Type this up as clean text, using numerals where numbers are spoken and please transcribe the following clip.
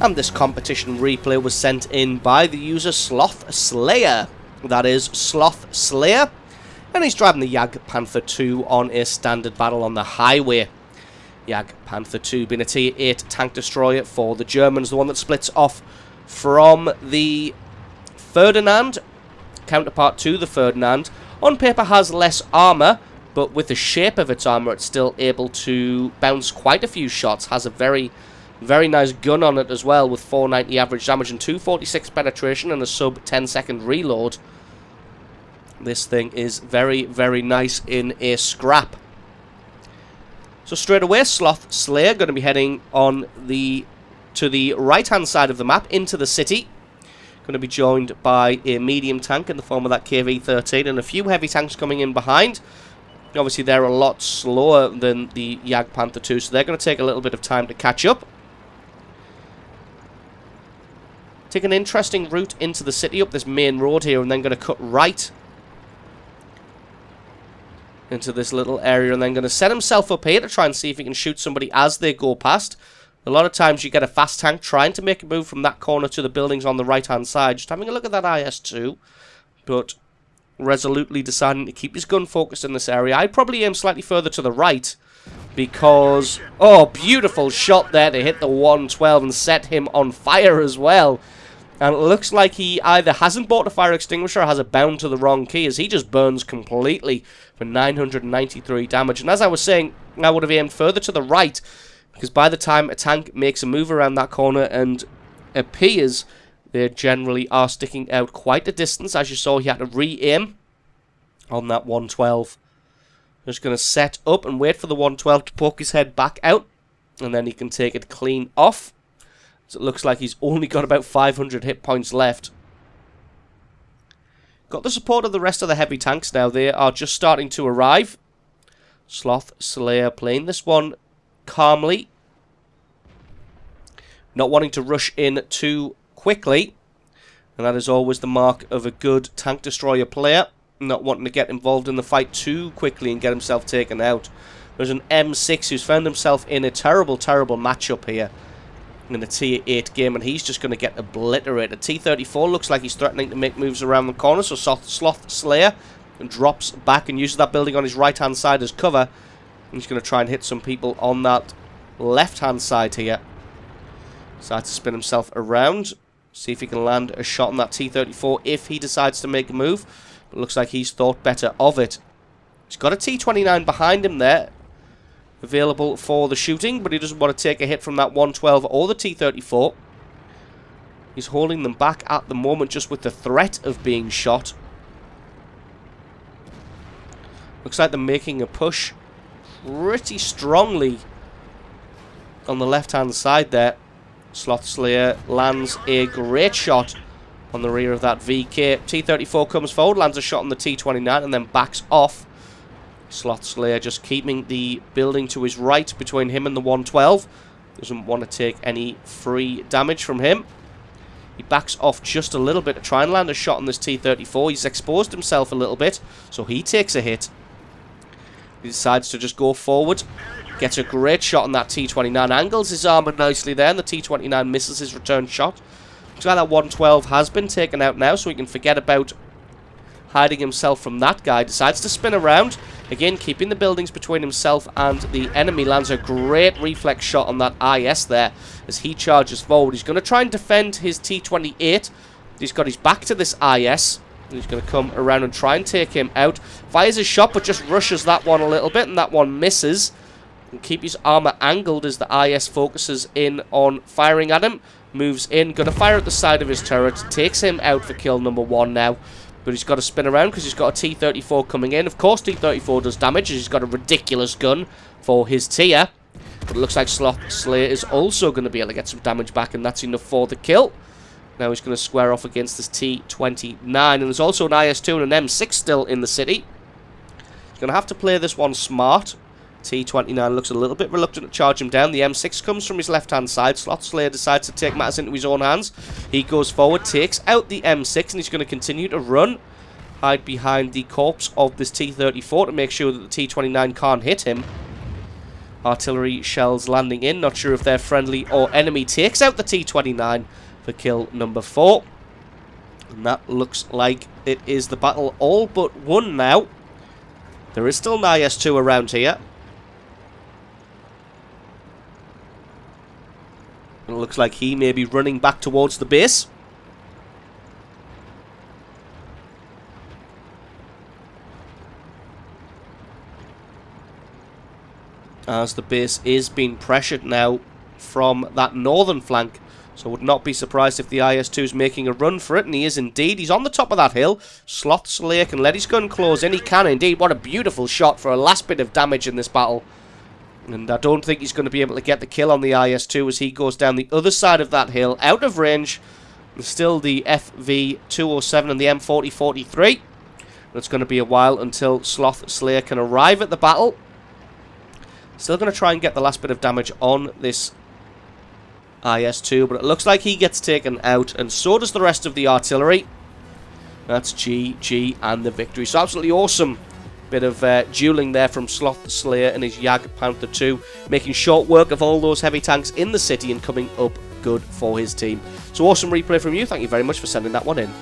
And this competition replay was sent in by the user Sloth Slayer. That is Sloth Slayer. And he's driving the Jag Panther 2 on a standard battle on the highway. Jag Panther 2 being a Tier 8 tank destroyer for the Germans. The one that splits off from the Ferdinand. Counterpart to the Ferdinand. On paper has less armor, but with the shape of its armor it's still able to bounce quite a few shots. Has a very nice gun on it as well, with 490 average damage and 246 penetration and a sub 10-second reload. This thing is very nice in a scrap. So straight away, Sloth Slayer going to be heading on to the right-hand side of the map into the city. Going to be joined by a medium tank in the form of that KV-13 and a few heavy tanks coming in behind. Obviously, they're a lot slower than the Jag Panther 2, so they're going to take a little bit of time to catch up. Take an interesting route into the city up this main road here, and then going to cut right into this little area, and then going to set himself up here to try and see if he can shoot somebody as they go past. A lot of times you get a fast tank trying to make a move from that corner to the buildings on the right-hand side. Just having a look at that IS-2, but resolutely deciding to keep his gun focused in this area. I'd probably aim slightly further to the right, because... oh, beautiful shot there to hit the 112 and set him on fire as well. And it looks like he either hasn't bought a fire extinguisher or has it bound to the wrong key, as he just burns completely for 993 damage. And as I was saying, I would have aimed further to the right, because by the time a tank makes a move around that corner and appears, they generally are sticking out quite a distance. As you saw, he had to re-aim on that 112. Just going to set up and wait for the 112 to poke his head back out, and then he can take it clean off. So it looks like he's only got about 500 hit points left. Got the support of the rest of the heavy tanks now. They are just starting to arrive. Sloth Slayer playing this one calmly, not wanting to rush in too quickly, and that is always the mark of a good tank destroyer player, not wanting to get involved in the fight too quickly and get himself taken out. There's an M6 who's found himself in a terrible matchup here in the Tier 8 game, and he's just going to get obliterated. T-34 looks like he's threatening to make moves around the corner, so Sloth Slayer drops back and uses that building on his right-hand side as cover. He's going to try and hit some people on that left-hand side here. Decides to spin himself around, see if he can land a shot on that T-34 if he decides to make a move. But looks like he's thought better of it. He's got a T-29 behind him there, available for the shooting, but he doesn't want to take a hit from that 112 or the T-34. He's holding them back at the moment just with the threat of being shot. Looks like they're making a push pretty strongly on the left-hand side there. Sloth Slayer lands a great shot on the rear of that VK. T-34 comes forward, lands a shot on the T-29, and then backs off. Sloth Slayer just keeping the building to his right between him and the 112. Doesn't want to take any free damage from him. He backs off just a little bit to try and land a shot on this T-34. He's exposed himself a little bit, so he takes a hit. He decides to just go forward. Gets a great shot on that T-29. Angles his armor nicely there, and the T-29 misses his return shot. Looks like that 112 has been taken out now, so he can forget about hiding himself from that guy. Decides to spin around. Again, keeping the buildings between himself and the enemy. Lands a great reflex shot on that IS there as he charges forward. He's going to try and defend his T-28. He's got his back to this IS. He's going to come around and try and take him out. Fires a shot, but just rushes that one a little bit, and that one misses. And keep his armor angled as the IS focuses in on firing at him. Moves in, going to fire at the side of his turret. Takes him out for kill number 1 now. But he's got to spin around because he's got a T-34 coming in. Of course, T-34 does damage, as he's got a ridiculous gun for his tier. But it looks like Sloth Slayer is also going to be able to get some damage back, and that's enough for the kill. Now he's going to square off against this T-29. And there's also an IS-2 and an M6 still in the city. He's going to have to play this one smart. T-29 looks a little bit reluctant to charge him down. The M6 comes from his left-hand side. Sloth Slayer decides to take matters into his own hands. He goes forward, takes out the M6, and he's going to continue to run. Hide behind the corpse of this T-34 to make sure that the T-29 can't hit him. artillery shells landing in. Not sure if they're friendly or enemy. Takes out the T-29 for kill number 4. And that looks like it is the battle all but won now. There is still an IS-2 around here. And it looks like he may be running back towards the base. As the base is being pressured now from that northern flank. So would not be surprised if the IS-2 is making a run for it, and he is indeed. He's on the top of that hill. Sloth Slayer can let his gun close in. He can indeed. What a beautiful shot for a last bit of damage in this battle. And I don't think he's going to be able to get the kill on the IS-2 as he goes down the other side of that hill, out of range. There's still the FV-207 and the M40-43. And it's going to be a while until Sloth Slayer can arrive at the battle. Still going to try and get the last bit of damage on this IS-2, but it looks like he gets taken out, and so does the rest of the artillery. That's GG and the victory. So absolutely awesome bit of dueling there from Sloth Slayer and his Jagdpanther 2, making short work of all those heavy tanks in the city and coming up good for his team. So awesome replay from you. Thank you very much for sending that one in.